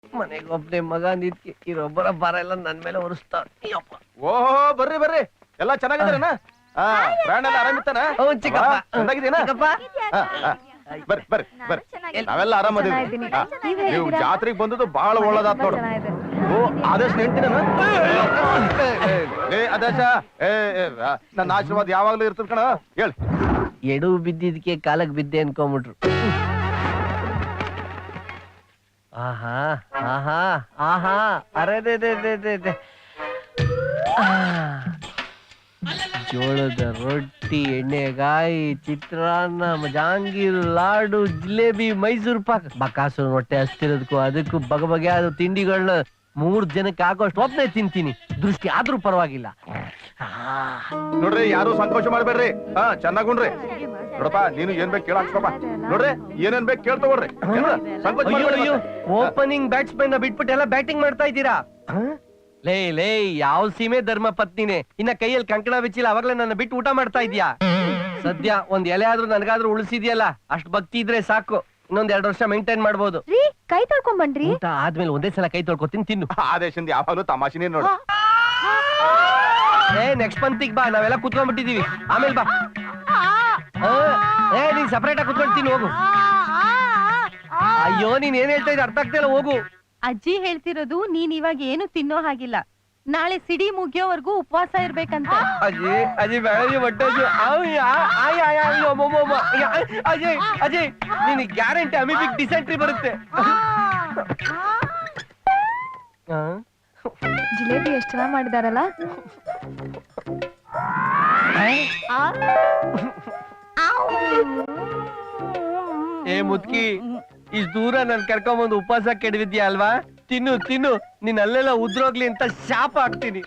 ಮನೆಗೆ ಒಬ್ಬನೇ ಮಗ ನಿಂತ್ಕೆ ಇರೊಬ್ಬರ ಭಾರ ಎಲ್ಲ ನನ್ ಮೇಲೆ ಹೊರಿಸ್ತಾರ. ಓಹೋ ಬರ್ರಿ ಬರ್ರಿ, ಎಲ್ಲಾ ಚೆನ್ನಾಗಿದ್ದಾರನ? ಪ್ರಾಣ ಎಲ್ಲ ಆರಾಮಿತ್ತಾನ? ಚಿಕ್ಕಪ್ಪ ಚೆನ್ನಾಗಿದ್ದೀನ? ಚಿಕ್ಕಪ್ಪ ಬರ್ರಿ ಬರ್ರಿ ಬರ್ರಿ, ನಾವೆಲ್ಲ ಆರಾಮದೀವಿ. ನೀವು ಜಾತ್ರೆಗೆ ಬಂದದ್ದು ಬಹಳ ಒಳ್ಳೇದಾತ್ ನೋಡು. ಓ ಆದರ್ಶ ನೆಂಟಿನ ಆದರ್ಶ, ನನ್ನ ಆಶೀರ್ವಾದ ಯಾವಾಗ್ಲೂ ಇರ್ತದ ಕಣ. ಹೇಳಿ. ಎಡು ಬಿದ್ದಿದ್ಕೆ ಕಾಲಕ್ ಬಿದ್ದೆ ಅನ್ಕೊಂಬಿಟ್ರು. ಆಹಾ ಆಹಾ ಆಹಾ, ಅರೆ ಜೋಳದ ರೊಟ್ಟಿ, ಎಣ್ಣೆಗಾಯಿ, ಚಿತ್ರಾನ್ನ, ಜಾಂಗೀರ್, ಲಾಡು, ಜಿಲೇಬಿ, ಮೈಸೂರು ಪಾಕ್. ಬಕಾಸು ಹೊಟ್ಟೆ ಹಸ್ತಿರೋದಕ್ಕೂ ಅದಕ್ಕೂ ಬಗೆ ಆದ ತಿಂಡಿಗಳನ್ನ 3 ಜನಕ್ಕೆ ಆಗೋಷ್ಟು ಒಬ್ಬನೇ ತಿಂತೀನಿ. ದೃಷ್ಟಿ ಆದ್ರೂ ಪರವಾಗಿಲ್ಲ. ನೋಡ್ರಿ, ಯಾರು ಸಂಕೋಚ ಮಾಡ್ಬೇಡ್ರಿ. ಚೆನ್ನಾಗುಣ್ರಿ. ನೋಡಪ್ಪ, ನೀನು ಏನ್ ಬೇಕು ಕೇಳಾಕ್ಸಪ್ಪ. ನೋಡ್ರಿ, ಏನೇನ್ ಬೇಕು ಕೇಳ್ತಗೊಳ್ರಿ. ಸಂಕೋಚ ಮಾಡ್ಬೇಡಿ. ಓಪನಿಂಗ್ ಬ್ಯಾಟ್ಸ್ಮನ್ ಬಿಟ್ಬಿಟ್ಟು ಎಲ್ಲ ಬ್ಯಾಟಿಂಗ್ ಮಾಡ್ತಾ ಇದ್ದೀರಾ? ಲೇ ಯಾವ ಸೀಮೆ ಧರ್ಮ ಪತ್ನಿನೇ? ಇನ್ನ ಕೈಯಲ್ಲಿ ಕಂಕಣ ಬಿಚ್ಚಿಲ್ಲ, ಅವಾಗ್ಲೇ ನನ್ನ ಬಿಟ್ಟು ಊಟ ಮಾಡ್ತಾ ಇದ್ಯಾ? ಸದ್ಯ ಒಂದ್ ಎಲೆ ಆದ್ರೂ ನನ್ಗಾದ್ರೂ ಉಳಿಸಿದ್ಯಲ್ಲ, ಅಷ್ಟ್ ಭಕ್ತಿ ಇದ್ರೆ ಸಾಕು. ಇನ್ನೊಂದ್ 2 ವರ್ಷ ಮೇಂಟೈನ್ ಮಾಡ್ಬೋದು. ಕೈ ತೊಳ್ಕೊಂಡ್ ಬನ್ರಿ. ಊಟ ಆದ್ಮೇಲೆ ಒಂದೇ ಸಲ ಕೈ ತೊಳ್ಕೊತೀನಿ, ತಿನ್ನು. ಆದೇಶದಿಂದ ಯಾವಾಗಲೂ ತಮಾಷೆನೇ ನೋಡು. ನೆಕ್ಸ್ಟ್ ಪಂಕ್ತಿಗ್ ಬಾ, ನಾವೆಲ್ಲ ಕುತ್ಕೊಂಡ್ಬಿಟ್ಟಿದೀವಿ. ಆಮೇಲೆ ಬಾ. ನೀನ್ ಸಪರೇಟ್ ಆಗಿ ಕುತ್ಕೊಳ್ತೀನಿ, ಹೋಗು. ಅಯ್ಯೋ, ನೀನ್ ಏನ್ ಹೇಳ್ತಾ ಇದ್ದ ಅರ್ಥ ಆಗ್ತಾ ಇಲ್ಲ, ಹೋಗು. ಅಜ್ಜಿ ಹೇಳ್ತಿರೋದು ನೀನ್ ಇವಾಗ ಏನು ತಿನ್ನೋ ಹಾಗಿಲ್ಲ. ನಾಳೆ ಸಿಡಿ ಮುಗಿಯೋವರೆಗೂ ಉಪವಾಸ ಇರ್ಬೇಕಂತ. ಅಜಯ್ ಬೆಳಗ್ಗೆ ಹೊಟ್ಟೆ ಅಜಯ್ ನೀನ್ ಗ್ಯಾರಂಟಿ ಅಮಿಬಿಕ್ ಡಿಸೆಂಟ್ರಿ ಬರುತ್ತೆ. ಜಿಲೇಬಿ ಎಷ್ಟ್ ಚೆನ್ನಾಗ್ ಮಾಡಿದಾರಲ್ಲ. ಏ ಮುದ್ಕಿ, ಇಷ್ಟ್ ದೂರ ನನ್ ಕರ್ಕೊಂಬಂದು ಉಪವಾಸ ಕೆಡವಿದ್ಯಾ ಅಲ್ವಾ? ತಿನ್ನು ತಿನ್ನು, ನೀನ್ ಅಲ್ಲೆಲ್ಲ ಉದ್ರೋಗ್ಲಿ ಅಂತ ಶಾಪ ಹಾಕ್ತೀನಿ.